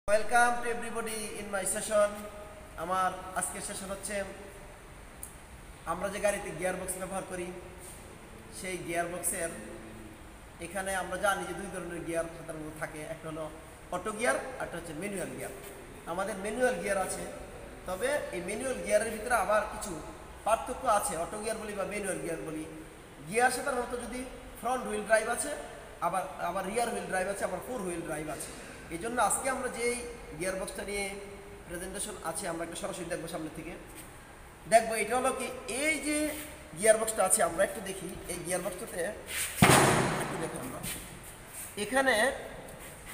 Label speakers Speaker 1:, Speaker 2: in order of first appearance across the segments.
Speaker 1: Welcome to everybody in my session. আমার আজকের session হচ্ছে আমরা যে গাড়িতে গিয়ার বক্স ব্যবহার করি সেই গিয়ার বক্সের এখানে আমরা জানি যে দুই ধরনের গিয়ার সাধারণত থাকে, একটা হলো অটো গিয়ার আর একটা হচ্ছে ম্যানুয়াল গিয়ার। আমাদের ম্যানুয়াল গিয়ার আছে, তবে এই ম্যানুয়াল গিয়ারের ভিতরে আবার কিছু পার্থক্য আছে। অটো গিয়ার বলি বা ম্যানুয়াল গিয়ার বলি, গিয়ার সাধারণত যদি ফ্রন্ট হুইল ড্রাইভ আছে, আবার আবার রিয়ার হুইল ড্রাইভ আছে, আবার ফোর হুইল ড্রাইভ আছে। এই জন্য আজকে আমরা যেই গিয়ার বক্সটা নিয়ে প্রেজেন্টেশন আছে আমরা একটা সরাসরি দেখবো, সামনে থেকে দেখবো। এটা হলো কি, এই যে গিয়ার বক্সটা আছে আমরা একটু দেখি। এই গিয়ার বক্সটাতে একটু দেখি আমরা, এখানে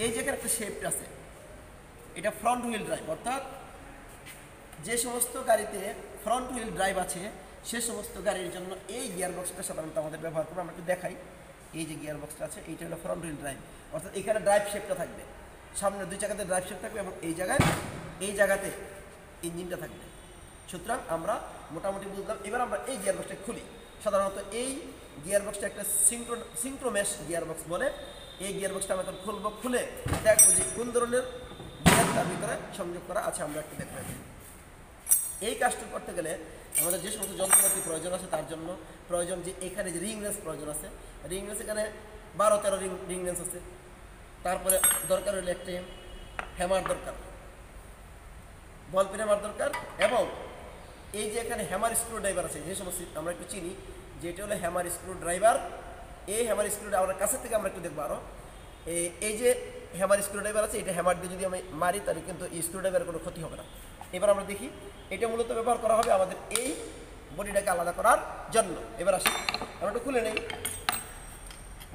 Speaker 1: এই যে এখানে একটা শেপ আছে, এটা ফ্রন্ট হুইল ড্রাইভ, অর্থাৎ যে সমস্ত গাড়িতে ফ্রন্ট হুইল ড্রাইভ আছে সে সমস্ত গাড়ির জন্য এই গিয়ার বক্সটা সাধারণত আমাদের ব্যবহার করবো। আমরা একটু দেখাই, এই যে গিয়ার বক্সটা আছে এইটা হলো ফ্রন্ট হুইল ড্রাইভ, অর্থাৎ এখানে ড্রাইভ শেপটা থাকবে, সামনে দুই জায়গাতে ড্রাইভ শেপ থাকবে এবং এই জায়গাতে ইঞ্জিনটা থাকবে। সুতরাং আমরা মোটামুটি বুঝলাম। এবার আমরা এই গিয়ার বক্সটা খুলি। সাধারণত এই গিয়ার বক্সটা একটা সিঙ্ক্রোমেশ গিয়ার বক্স বলে। এই গিয়ার বক্সটা আমরা এখন খুলবো, খুলে দেখবো যে কোন ধরনের গিয়ারটার ভিতরে সংযোগ করা আছে। আমরা একটু দেখবো। এই কাজটা করতে গেলে আমাদের যে সমস্ত যন্ত্রপাতি প্রয়োজন আছে তার জন্য প্রয়োজন যে এখানে যে রিং রেঞ্চ প্রয়োজন আছে। রিং রেঞ্চ এখানে 12-13 রিং রেঞ্চ আছে। তারপরে দরকার হলে একটি হ্যামার দরকার, বল পিন হ্যামার দরকার, এবং এই যে এখানে হ্যামার স্ক্রু ড্রাইভার আছে, যে সমস্ত আমরা একটু চিনি যে এটা হলো হ্যামার স্ক্রু ড্রাইভার। এই হ্যামার স্ক্রু ড্রাইভার কাছের থেকে আমরা একটু দেখবো আরও। এই যে হ্যামার স্ক্রু ড্রাইভার আছে, এটা হ্যামার দিয়ে যদি আমি মারি তাহলে কিন্তু এই স্ক্রু ড্রাইভারের কোনো ক্ষতি হবে না। এবার আমরা দেখি, এটা মূলত ব্যবহার করা হবে আমাদের এই বডিটাকে আলাদা করার জন্য। এবার আসি, আমরা একটু খুলে নেই,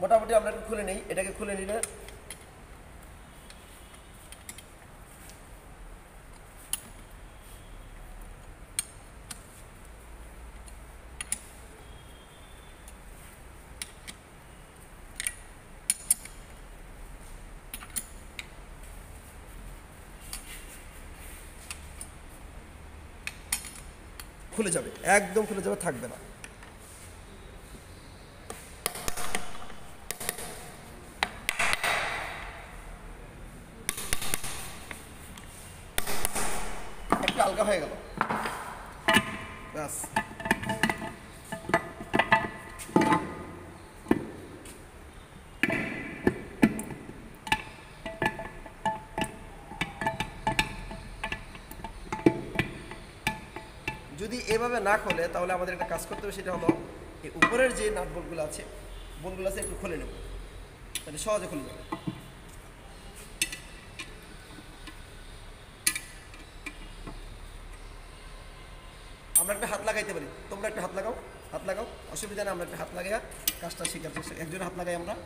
Speaker 1: মোটামুটি আমরা একটু খুলে নেই। এটাকে খুলে নিলে খুলে যাবে, একদম খুলে যাবে, থাকবে না। একটু আলগা হয়ে গেল, ব্যাস। যদি এভাবে না খোলে তাহলে আমাদের একটা কাজ করতে হবে, সেটা হলো এই উপরের যে নাট বোল্টগুলো আছে একটু খুলে নেব, তাহলে সহজে খুলে যাবে। আমরা একটা হাত লাগাইতে পারি, তোমরা একটা হাত লাগাও, অসুবিধা নেই। আমরা একটা হাত লাগাইয়া কাজটা শেখার চেষ্টা, একজনের হাত লাগাই আমরা।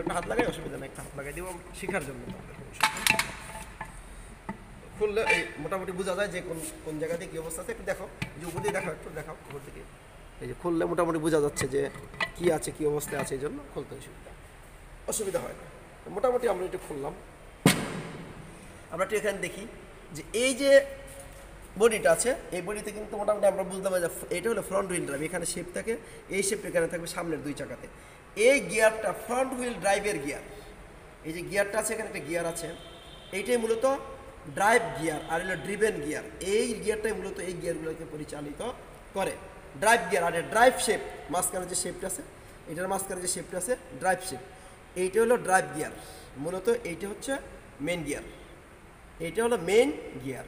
Speaker 1: একটা হাত লাগাই, অসুবিধা নেই, একটা হাত লাগাই দিব শেখার জন্য। খুললে এই মোটামুটি বোঝা যায় যে কোন কোন জায়গাতে কী অবস্থা আছে। একটু দেখো, যে উপর দিয়ে দেখাও, একটু দেখাও উপর দিকে। এই যে খুললে মোটামুটি বোঝা যাচ্ছে যে কী আছে, কী অবস্থায় আছে, এই জন্য খুলতে অসুবিধা হয় না। মোটামুটি আমরা একটু খুললাম। আমরা একটু এখানে দেখি যে এই যে বডিটা আছে, এই বডিতে কিন্তু মোটামুটি আমরা বুঝতে পারি যে এটা হলো ফ্রন্ট হুইল ড্রাইভ। এখানে শেপ থাকে, এই শেপটা এখানে থাকবে সামনের দুই চাকাতে। এই গিয়ারটা ফ্রন্ট হুইল ড্রাইভের গিয়ার। এই যে গিয়ারটা আছে, এখানে একটা গিয়ার আছে, এইটাই মূলত ড্রাইভ গিয়ার আর হলো ড্রিভেন গিয়ার। এই গিয়ারটাই মূলত এই গিয়ারগুলোকে পরিচালিত করে। ড্রাইভ গিয়ার আর ড্রাইভ শেপ, মাঝখানে যে শেপটা আছে, এটার মাঝখানে যে শেপটা আছে ড্রাইভ শেপ, এইটা হলো ড্রাইভ গিয়ার। মূলত এইটা হচ্ছে মেন গিয়ার, এইটা হলো মেন গিয়ার।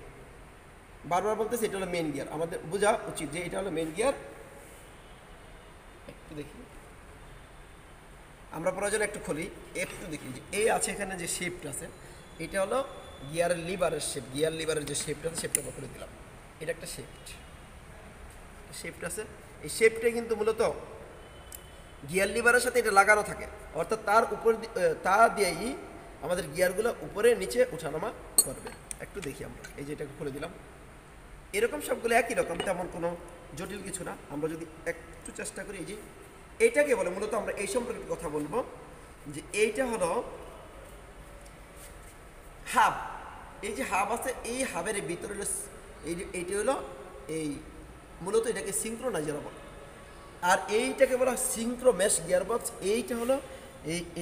Speaker 1: বারবার বলতেছে এটা হলো মেন গিয়ার, আমাদের বোঝা উচিত যে এটা হলো মেন গিয়ার। একটু দেখি, আমরা প্রয়োজন একটু খুলি, একটু দেখি যে এই আছে এখানে যে শেপটা আছে, এটা হলো গিয়ারের লিভারের শেপ। গিয়ার লিভারের যে শেপটা আছে শেপটা আমরা করে দিলাম, এটা একটা শেপটা আছে। এই শেপটা কিন্তু মূলত গিয়ার লিভারের সাথে এটা লাগানো থাকে, অর্থাৎ তার উপর তা দিয়েই আমাদের গিয়ারগুলো উপরে নিচে ওঠানামা করবে। একটু দেখি আমরা, এই যে এটাকে খুলে দিলাম, এরকম সবগুলো একই রকম, তেমন কোনো জটিল কিছু না। আমরা যদি একটু চেষ্টা করি, এই যে এইটাকে বলে মূলত, আমরা এই সম্পর্কে কথা বলবো যে এইটা হলো হাব। এই যে হাব আছে, এই হাবের ভিতরে হলো এইটা হলো এই মূলত এটাকে সিঙ্ক্রোনাইজার বলে, আর এইটাকে বলা হয় সিঙ্ক্রোমেশ গিয়ার বক্স। এইটা হলো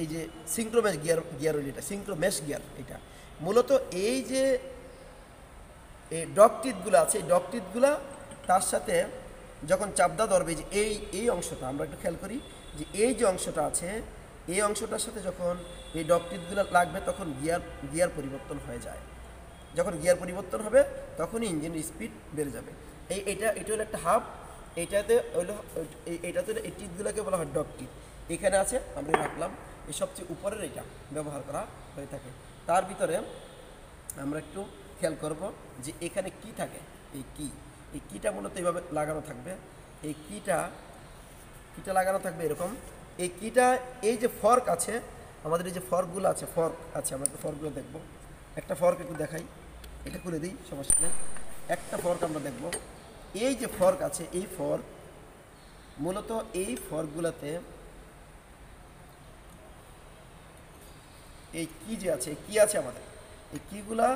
Speaker 1: এই যে সিঙ্ক্রোমেশ গিয়ার হলো এটা সিঙ্ক্রোমেশ গিয়ার। এটা মূলত এই যে এই ডকটিতগুলো আছে, এই ডকটিতগুলো তার সাথে যখন চাপদা ধরবে, যে এই অংশটা আমরা একটু খেয়াল করি, যে এই যে অংশটা আছে, এই অংশটার সাথে যখন এই ডকটিতগুলো লাগবে তখন গিয়ার পরিবর্তন হয়ে যায়। যখন গিয়ার পরিবর্তন হবে তখনই ইঞ্জিনের স্পিড বেড়ে যাবে। এটা হলো একটা হাব, এইটাতে হলো এইটাতে এই টিতগুলোকে বলা হয় ডকটিত। এখানে আছে, আমরা রাখলাম, এই সবচেয়ে উপরের এটা ব্যবহার করা হয়ে থাকে। তার ভিতরে আমরা একটু খেয়াল করব যে এখানে কি থাকে, এই কিটা মূলত এইভাবে লাগানো থাকবে। এই কিটা লাগানো থাকবে এরকম। এই কিটা, এই যে ফর্ক আছে আমাদের, এই যে ফর্কগুলো আছে, আমরা একটু ফর্কগুলো দেখব। একটা ফর্ক একটু দেখাই, এটা খুলে দিই, সমস্যা নেই। একটা ফর্ক আমরা দেখব। এই যে ফর্ক আছে, এই ফর্ক মূলত এই ফর্কগুলোতে এই কি যে আছে, কি আছে আমাদের, এই কিগুলা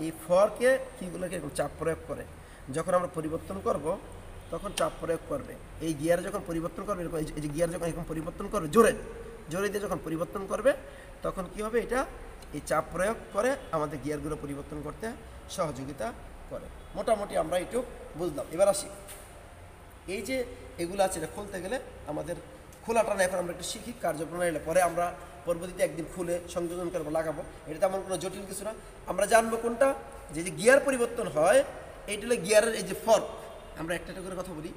Speaker 1: এই ফর্কে কিগুলোকে এরকম চাপ প্রয়োগ করে। যখন আমরা পরিবর্তন করব তখন চাপ প্রয়োগ করবে। এই গিয়ার যখন পরিবর্তন করবে, এই যে গিয়ার যখন এরকম পরিবর্তন করবে, জোরে দিয়ে যখন পরিবর্তন করবে তখন কি হবে, এটা এই চাপ প্রয়োগ করে আমাদের গিয়ারগুলো পরিবর্তন করতে সহযোগিতা করে। মোটামুটি আমরা একটু বুঝলাম। এবার আসি, এই যে এগুলো আছে, এটা খুলতে গেলে আমাদের খোলাটা না, এখন আমরা একটু শিখি কার্যপ্রণালী, পরে আমরা পরবর্তীতে একদিন খুলে সংযোজন করবো, লাগাবো। এটা তেমন কোনো জটিল কিছু না। আমরা জানবো কোনটা, যে গিয়ার পরিবর্তন হয়, এইটা হলো গিয়ারের এই যে ফর্ক। আমরা একটা করে কথা বলি,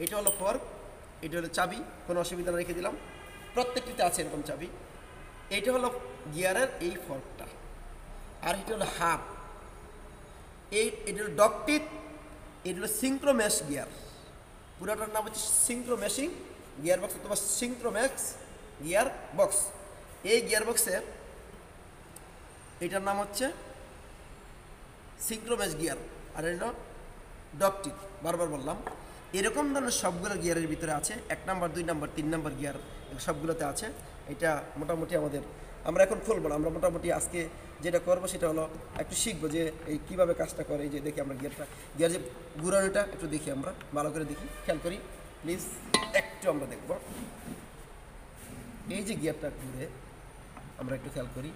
Speaker 1: এটা হলো ফর্ক, এটা হলো চাবি, কোনো অসুবিধা রেখে দিলাম, প্রত্যেকটিতে আছে এরকম চাবি। এইটা হলো গিয়ারের এই ফর্কটা, আর এটা হলো হাব, এটা হলো ডকটিত, এটা হলো সিঙ্ক্রোমেশ গিয়ার। পুরাটার নাম হচ্ছে সিঙ্ক্রোমেশিং গিয়ার বক্স অথবা সিঙ্ক্রোম্যাক্স গিয়ার বক্স। এই গিয়ার বক্সের এটার নাম হচ্ছে সিঙ্ক্রোমেশ গিয়ার, আর এটা ডকটিত। বারবার বললাম, এরকম ধরনের সবগুলো গিয়ারের ভিতরে আছে, 1 নাম্বার 2 নাম্বার 3 নাম্বার গিয়ার সবগুলোতে আছে। এটা মোটামুটি আমরা এখন খুলবো না, আমরা মোটামুটি আজকে যেটা করবো সেটা হলো একটু শিখবো যে এই কীভাবে কাজটা করে। এই যে দেখি আমরা গিয়ার যে ঘুরানোটা একটু দেখি, আমরা ভালো করে দেখি, খেয়াল করি প্লিজ, একটু আমরা দেখব। এই যে গিয়ারটা ঘুরে, আমরা একটু খেয়াল করি,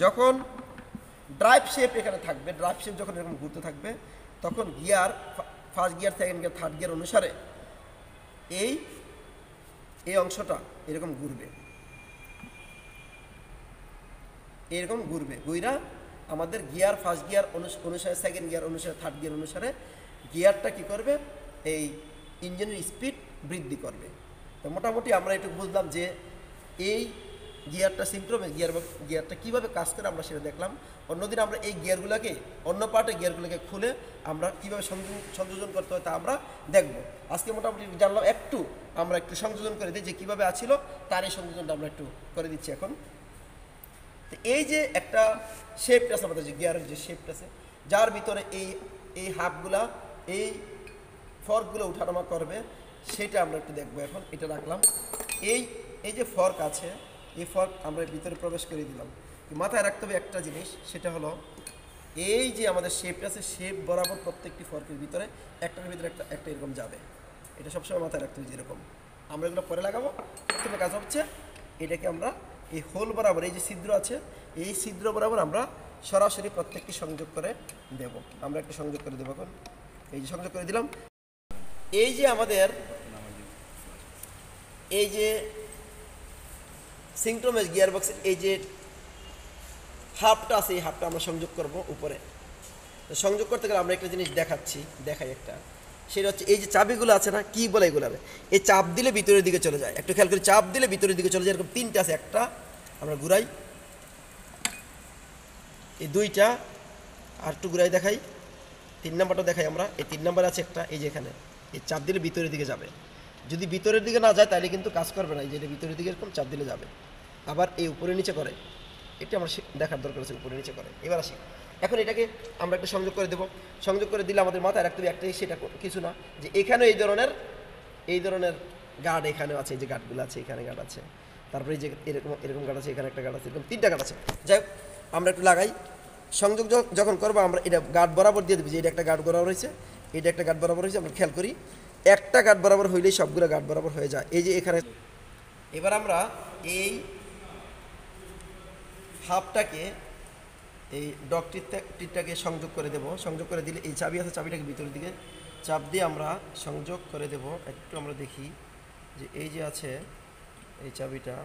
Speaker 1: যখন ড্রাইভ শেপ এখানে থাকবে, ড্রাইভ শেপ যখন এরকম ঘুরতে থাকবে তখন gear first gear, second gear, third gear অনুসারে এই অংশটা এরকম ঘুরবে, ঘুরা আমাদের গিয়ার ফার্স্ট গিয়ার অনুসারে, সেকেন্ড গিয়ার অনুসারে, থার্ড গিয়ার অনুসারে গিয়ারটা কি করবে, এই ইঞ্জিনের স্পিড বৃদ্ধি করবে। তো মোটামুটি আমরা একটু বুঝলাম যে এই গিয়ারটা সিঙ্ক্রোমেশ গিয়ারটা কীভাবে কাজ করে, আমরা সেটা দেখলাম। অন্যদিন আমরা এই গিয়ারগুলোকে, অন্য পার্টের গিয়ারগুলোকে খুলে আমরা কীভাবে সংযোজন করতে হয় তা আমরা দেখব। আজকে মোটামুটি জানলাম, আমরা একটু সংযোজন করে দিই যে কীভাবে আছিল, তার এই সংযোজনটা আমরা একটু করে দিচ্ছি এখন। তো এই যে একটা শেপটা আছে আমাদের, যে গিয়ারের যে শেপটা আছে, যার ভিতরে এই হাফগুলা, এই ফর্কগুলো উঠানামা করবে, সেটা আমরা একটু দেখবো এখন। এটা রাখলাম, এই যে ফর্ক আছে, এই ফর্ক আমরা ভিতরে প্রবেশ করে দিলাম। মাথায় রাখতে হবে একটা জিনিস, সেটা হলো এই যে আমাদের শেপটা আছে, শেপ বরাবর প্রত্যেকটি ফর্কের ভিতরে একটার ভিতরে একটা এরকম যাবে। এটা সবসময় মাথায় রাখতে হবে, যেরকম আমরা এগুলো পরে লাগাবো। প্রথমে কাজ হচ্ছে এটাকে আমরা এই হোল বরাবর, এই যে ছিদ্র আছে এই ছিদ্র বরাবর আমরা সরাসরি প্রত্যেকটি সংযোগ করে দেব। আমরা একটু সংযোগ করে দেবো এখন। এই যে সংযোগ করে দিলাম। এই যে আমাদের এই যে সিঙ্ক্রোমেশ গিয়ারবক্সের এই যে হাফটা আছে, এই হাফটা আমরা সংযোগ করব উপরে। সংযোগ করতে গেলে আমরা একটা জিনিস দেখাই একটা, সেটা হচ্ছে এই যে চাবিগুলো আছে না, কি বলে এগুলো, এই চাপ দিলে ভিতরের দিকে চলে যায়। একটু খেয়াল করে, চাপ দিলে ভিতরের দিকে চলে যায়। এরকম তিনটা আছে, একটা আমরা ঘুরাই, এই দুইটা, আর একটু ঘুরাই দেখাই, 3 নাম্বারটা দেখাই আমরা। এই 3 নাম্বার আছে একটা, এই যে এখানে এই চাপ দিলে ভিতরের দিকে যাবে। যদি ভিতরের দিকে না যায় তাহলে কিন্তু কাজ করবে না। এই যে এটা ভিতরের দিকে এরকম চাপ দিলে যাবে। আবার এই উপরে নিচে করে, এটা আমরা দেখার দরকার আছে, উপরে নিচে করে। এবার আসি, এখন এটাকে আমরা একটা সংযোগ করে দেবো। সংযোগ করে দিলে আমাদের মাথায় রাখতে হবে একটাই, সেটা কিছু না, যে এখানে এই ধরনের গার্ড এখানেও আছে, এই যে গার্ডগুলো আছে, এখানে গার্ড আছে, তারপরে এই যে এরকম গার্ড আছে, এখানে একটা গার্ড আছে, এরকম 3টা গার্ড আছে। যাই হোক, আমরা একটু লাগাই। সংযোগ যখন করবো আমরা এটা গার্ড বরাবর দিয়ে দেবো, যে এটা একটা গার্ড বরাবর হয়েছে, এটা একটা গার্ড বরাবর হয়েছে। আমরা খেয়াল করি, একটা গার্ড বরাবর হইলেই সবগুলো গার্ড বরাবর হয়ে যায়। এই যে এখানে এবার আমরা এই হাফটাকে এই ডগ টিপটাকে সংযোগ করে দেব। সংযোগ করে দিলে এই চাবি আছে, চাবিটাকে ভিতরের দিকে চাপ দিয়ে আমরা সংযোগ করে দেব। একটু আমরা দেখি যে এই যে আছে এই চাবিটা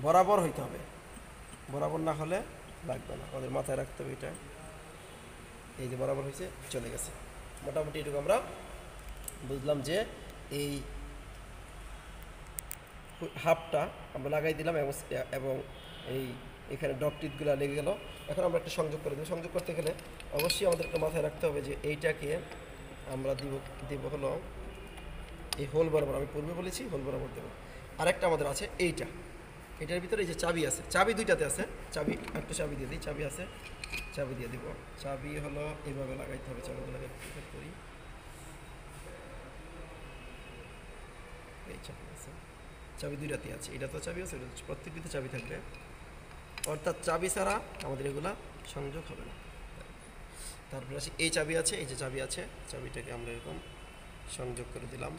Speaker 1: বরাবর হইতে হবে, বরাবর না হলে লাগবে না, আমাদের মাথায় রাখতে হবে এটা। এই যে বরাবর হয়েছে, চলে গেছে। মোটামুটি এটুকু আমরা বুঝলাম যে এই হাফটা আমরা লাগাই দিলাম এবং এই এখানে ডগ টিপগুলো লেগে গেল। এখন আমরা একটা সংযোগ করে দেবো। সংযোগ করতে গেলে অবশ্যই আমাদের একটা মাথায় রাখতে হবে যে এইটাকে আমরা দিব হলো এই হোল বরাবর। আমি পূর্বে বলেছি হোল বরাবর দেবো। আরেকটা আমাদের আছে এটার ভিতরে এই যে চাবি আছে, চাবি দুইটাতে আছে, চাবি একটা চাবি দিয়ে দিই, চাবি আছে, চাবি দিয়ে দিব। চাবি হলো এইভাবে লাগাইতে হবে। চাবিগুলোকে করি, এই চাবি আছে, চাবি দুইটাতে আছে, এটা তো চাবি আছে, প্রত্যেকটিতে চাবি থাকবে, অর্থাৎ চাবি ছাড়া আমাদের এগুলা সংযোগ হবে না। তারপরে আসি, এই চাবি আছে, এই যে চাবি আছে, চাবিটাকে আমরা এরকম সংযোগ করে দিলাম।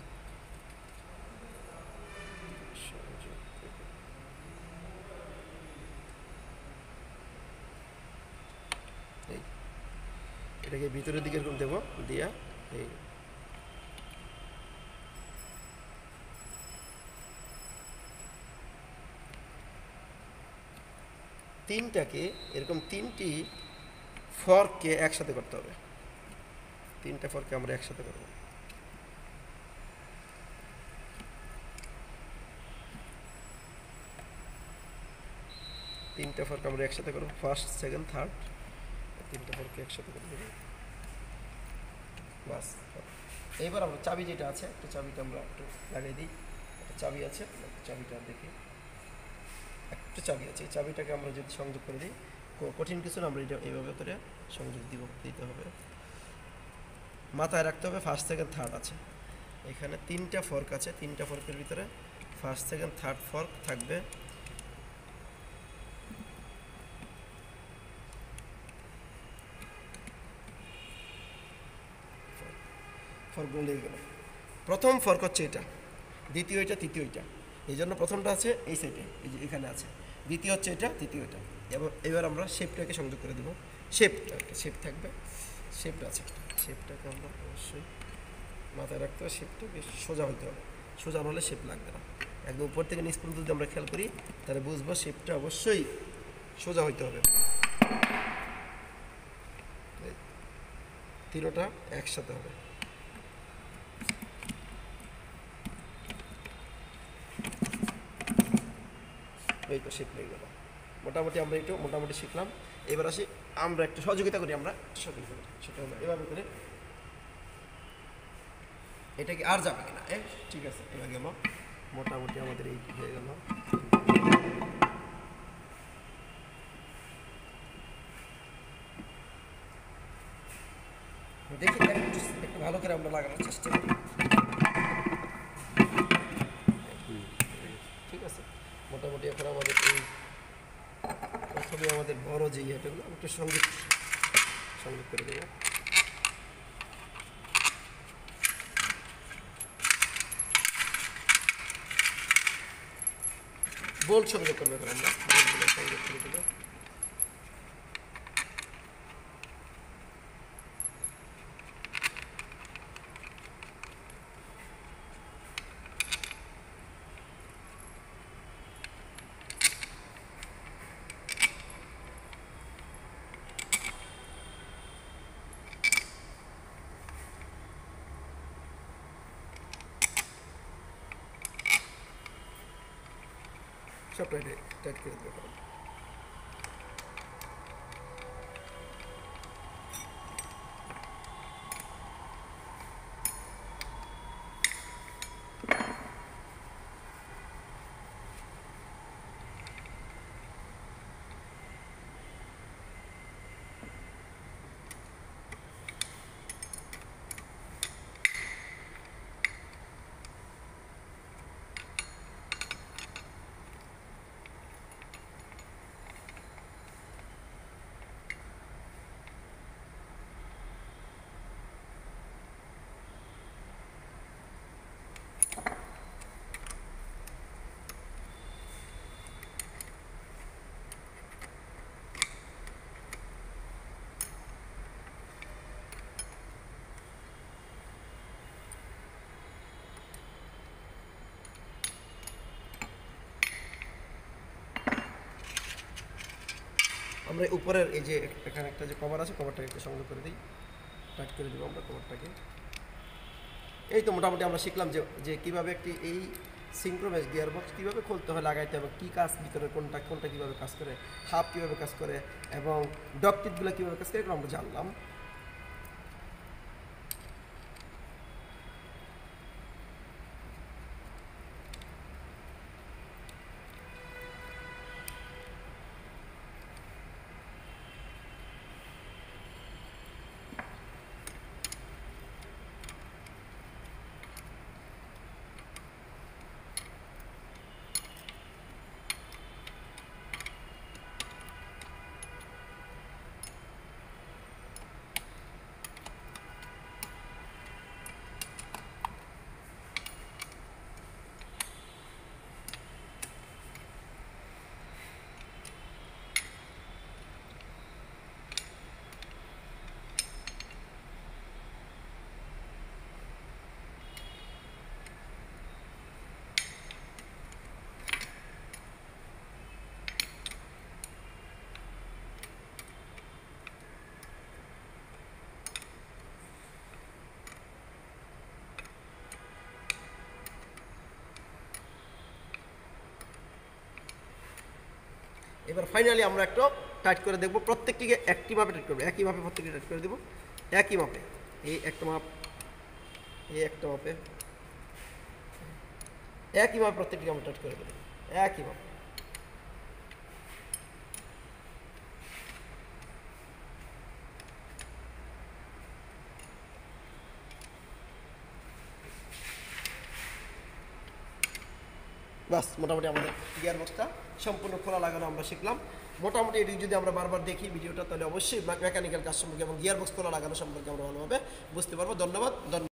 Speaker 1: এটাকে ভিতরের দিকে এরকম দেবো, দিয়া এই তিনটাকে এরকম 3টি ফর্ককে একসাথে করতে হবে। 3টা ফর্ককে আমরা একসাথে করব। তিনটা ফর্ক আমরা একসাথে করব, ফার্স্ট, সেকেন্ড, থার্ড, 3টা ফর্ককে একসাথে করে দেব। বাস। এইবার আমরা চাবি যেটা আছে, একটা চাবিটা আমরা একটু লাগাই দিই। একটা চাবি আছে, চাবিটা দেখি, একটা চাবি আছে, এই চাবিটাকে আমরা যদি সংযোগ করে দিই, কঠিন কিছু না, আমরা এটা এইভাবে করে সংযোগ দিতে হবে। মাথায় রাখতে হবে ফার্স্ট, সেকেন্ড, থার্ড আছে। এখানে 3টা ফর্ক আছে, 3টা ফর্কের ভিতরে ফার্স্ট, সেকেন্ড, থার্ড ফর্ক থাকবে। ফর্কগুলো লেগে গেল। প্রথম ফর্ক হচ্ছে এটা, দ্বিতীয় এটা, তৃতীয় এটা। এই জন্য প্রথমটা আছে এই সাইডে, এই যে এখানে আছে। দ্বিতীয় হচ্ছে এটা, তৃতীয় এটা। এবং এবার আমরা শেপটাকে সংযোগ করে দেবো। শেপ থাকবে, শেপটা আছে, শেপটাকে আমরা অবশ্যই মাথায় রাখতে হবে। শেপটা বেশ সোজা হতে হবে, সোজা হলে শেপ লাগবে না। একদম উপর থেকে নিচ পর্যন্ত যদি আমরা খেয়াল করি তাহলে বুঝবো শেপটা অবশ্যই সোজা হইতে হবে। তিনটা একসাথে হবে। এই তো শেপ লেগে গেল। মোটামুটি আমরা একটু মোটামুটি শিখলাম। এবার আসি, আমরা একটু সহযোগিতা করি, সেটা হলো এভাবে করে এটা কি আর যাবে কিনা। ঠিক আছে, এবার গেল, মোটামুটি আমাদের এই হয়ে গেল। দেখি একটু ভালো করে আমরা লাগানোর চেষ্টা করি। ঠিক আছে, মোটামুটি এখন আমাদের এই প্রথমে আমাদের বড় যে ইয়েটাগুলো একটু সংযোগ করে দেবো। বোল্ট সংযোগ করবো এখন আমরা, বোল্টগুলো সংযোগ করে দেবো। সব টাইট করে দেবো। আমরা উপরের এই যে এখানে একটা যে কভার আছে, কভারটাকে একটু সংযোগ করে দিই, টাইট করে দেবো আমরা কভারটাকে। এই তো মোটামুটি আমরা শিখলাম যে কীভাবে একটি এই সিঙ্ক্রোনাইজ গিয়ারবক্স কীভাবে খুলতে হয়, লাগাইতে হবে, কী কাজ ভিতরে কোনটা কোনটা কীভাবে কাজ করে, হাফ কীভাবে কাজ করে এবং ডকটিটগুলো কীভাবে কাজ করে, এগুলো আমরা জানলাম। এবার ফাইনালি আমরা একটু টাইট করে দেখবো, প্রত্যেকটিকে একইভাবে টাইট করবো, একইভাবে প্রত্যেকটি টাইট করে দেবো একই মাপে। এই একটা মাপ, এই একটা মাপে, একই মাপে প্রত্যেকটিকে আমরা টাইট করে দেবো একই মাপে। বাস মোটামুটি আমাদের গিয়ার বক্সটা সম্পূর্ণ খোলা লাগানো আমরা শিখলাম। মোটামুটি এটি যদি আমরা বারবার দেখি ভিডিওটা, তাহলে অবশ্যই মেকানিক্যাল কাজ সম্পর্কে এবং গিয়ার বক্স খোলা লাগানো সম্পর্কে আমরা ভালোভাবে বুঝতে পারবো। ধন্যবাদ।